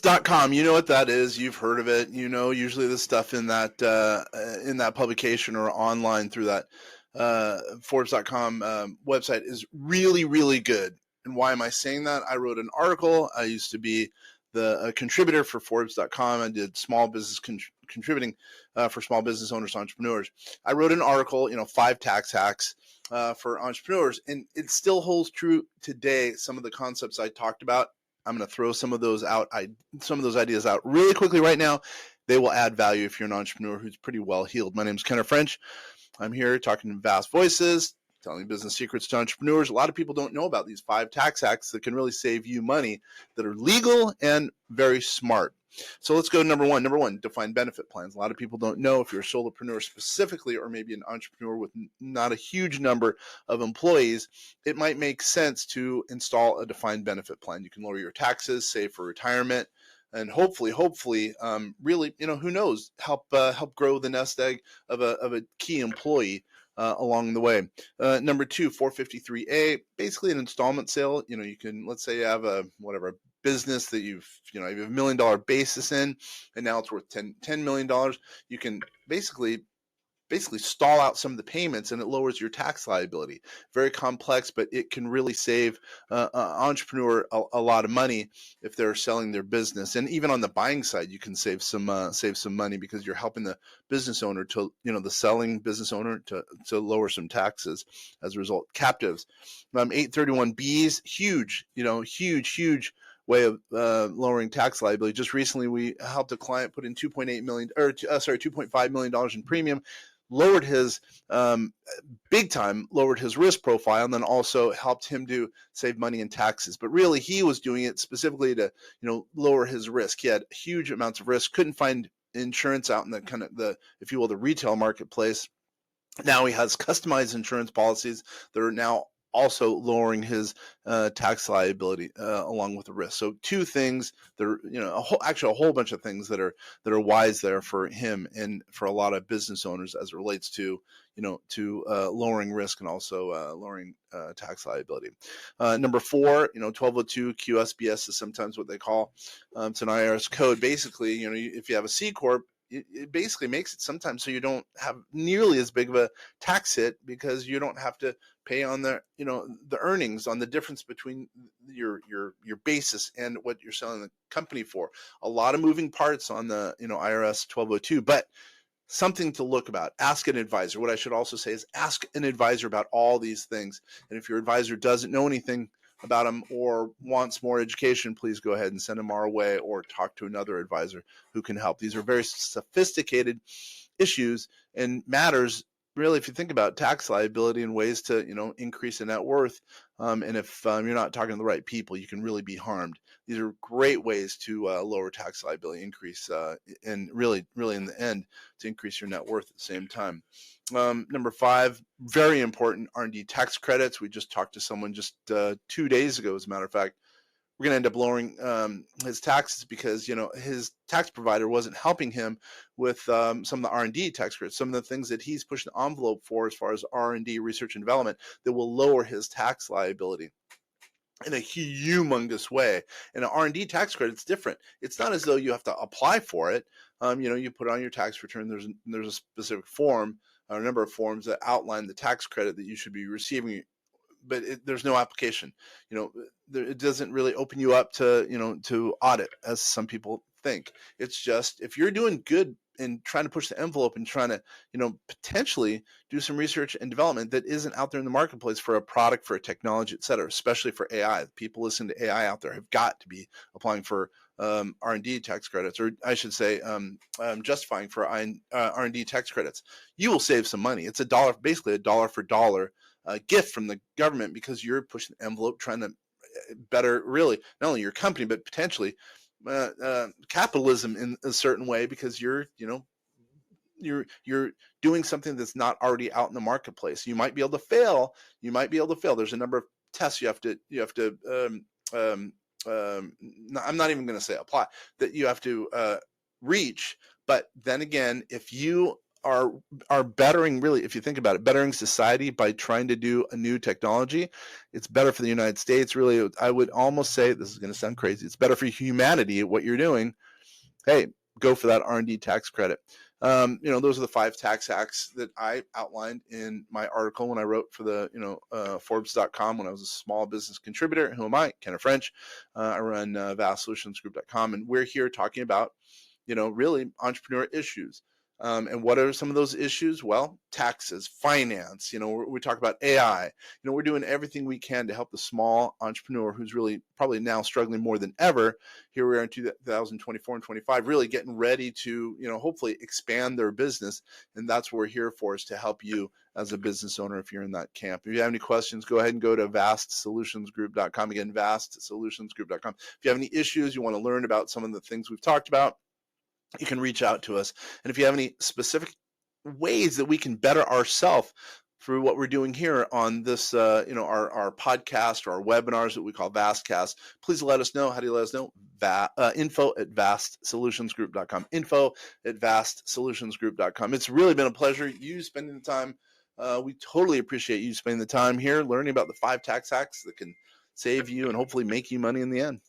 Forbes.com, you know what that is. You've heard of it. You know, usually the stuff in that publication or online through that Forbes.com website is really, really good. And why am I saying that? I wrote an article. I used to be the contributor for Forbes.com. I did small business contributing for small business owners, entrepreneurs. I wrote an article, 5 tax hacks for entrepreneurs, and it still holds true today. Some of the concepts I talked about, I'm going to throw some of those ideas out really quickly right now. They will add value if you're an entrepreneur who's pretty well heeled. My name is Kenneth French. I'm here talking to vast voices, telling business secrets to entrepreneurs. A lot of people don't know about these 5 tax hacks that can really save you money, that are legal and very smart. So let's go number one. Number one, define benefit plans. A lot of people don't know, if you're a solopreneur specifically, or maybe an entrepreneur with not a huge number of employees, it might make sense to install a defined benefit plan. You can lower your taxes, save for retirement, and hopefully, really, who knows, help grow the nest egg of a key employee along the way. Number 2, 453A, basically an installment sale. You can, let's say you have a business that you have $1 million basis in, and now it's worth $10 million. You can basically stall out some of the payments, and it lowers your tax liability. Very complex, but it can really save an entrepreneur a lot of money if they're selling their business. And even on the buying side, you can save some money, because you're helping the business owner to, the selling business owner to lower some taxes as a result. Captives, 831Bs, huge way of lowering tax liability. Just recently, we helped a client put in $2.5 million in premium, lowered his big time, lowered his risk profile, and then also helped him to save money in taxes. But really, he was doing it specifically to, lower his risk. He had huge amounts of risk, couldn't find insurance out in the if you will, the retail marketplace. Now he has customized insurance policies that are now also lowering his tax liability along with the risk. So 2 things that are, a whole bunch of things that are wise there for him and for a lot of business owners as it relates to, lowering risk and also lowering tax liability. Number 4, 1202 QSBS is sometimes what they call. It's an IRS code. Basically, if you have a C Corp, it basically makes it sometimes so you don't have nearly as big of a tax hit, because you don't have to pay on the earnings, on the difference between your basis and what you're selling the company for. A lot of moving parts on the IRS 1202, but something to look about. Ask an advisor. What I should also say is ask an advisor about all these things. And if your advisor doesn't know anything about them or wants more education, please go ahead and send them our way, or talk to another advisor who can help. These are very sophisticated issues and matters, really, if you think about tax liability and ways to increase the net worth. And if you're not talking to the right people, you can really be harmed. These are great ways to lower tax liability, increase and really in the end to increase your net worth at the same time. Number 5, very important, R&D tax credits. We just talked to someone just 2 days ago, as a matter of fact. We're going to end up lowering his taxes because, his tax provider wasn't helping him with some of the R&D tax credits, some of the things that he's pushing the envelope for as far as R&D, research and development, that will lower his tax liability in a humongous way. And an R&D tax credit is different. It's not as though you have to apply for it. You put it on your tax return. There's a specific form, a number of forms that outline the tax credit that you should be receiving, but there's no application. It doesn't really open you up to, to audit, as some people think. It's just, if you're doing good and trying to push the envelope and trying to, potentially do some research and development that isn't out there in the marketplace for a product, for a technology, et cetera, especially for AI. People listening to AI out there have got to be applying for R&D tax credits, or I should say justifying for R&D tax credits. You will save some money. It's basically a dollar for dollar gift from the government, because you're pushing the envelope, trying to better, really, not only your company, but potentially capitalism in a certain way, because you're doing something that's not already out in the marketplace. You might be able to fail. There's a number of tests you have to I'm not even going to say apply, that you have to reach. But then again, if you are bettering, really, if you think about it, bettering society by trying to do a new technology. It's better for the United States. Really, I would almost say, this is going to sound crazy, it's better for humanity at what you're doing. Hey, go for that R&D tax credit. Those are the 5 tax hacks that I outlined in my article when I wrote for the, Forbes.com when I was a small business contributor. Who am I? Kenneth French. I run vastsolutionsgroup.com, and we're here talking about, really entrepreneur issues. And what are some of those issues? Well, taxes, finance, we talk about AI. We're doing everything we can to help the small entrepreneur who's really probably now struggling more than ever. Here we are in 2024 and 25, really getting ready to, hopefully expand their business. And that's what we're here for, is to help you as a business owner if you're in that camp. If you have any questions, go ahead and go to vastsolutionsgroup.com. Again, vastsolutionsgroup.com. If you have any issues, you want to learn about some of the things we've talked about, you can reach out to us. And if you have any specific ways that we can better ourselves through what we're doing here on this, our podcast or our webinars that we call Vastcast, please let us know. How do you let us know? Info@vastsolutionsgroup.com. Info@vastsolutionsgroup.com. It's really been a pleasure you spending the time. We totally appreciate you spending the time here learning about the 5 tax hacks that can save you and hopefully make you money in the end.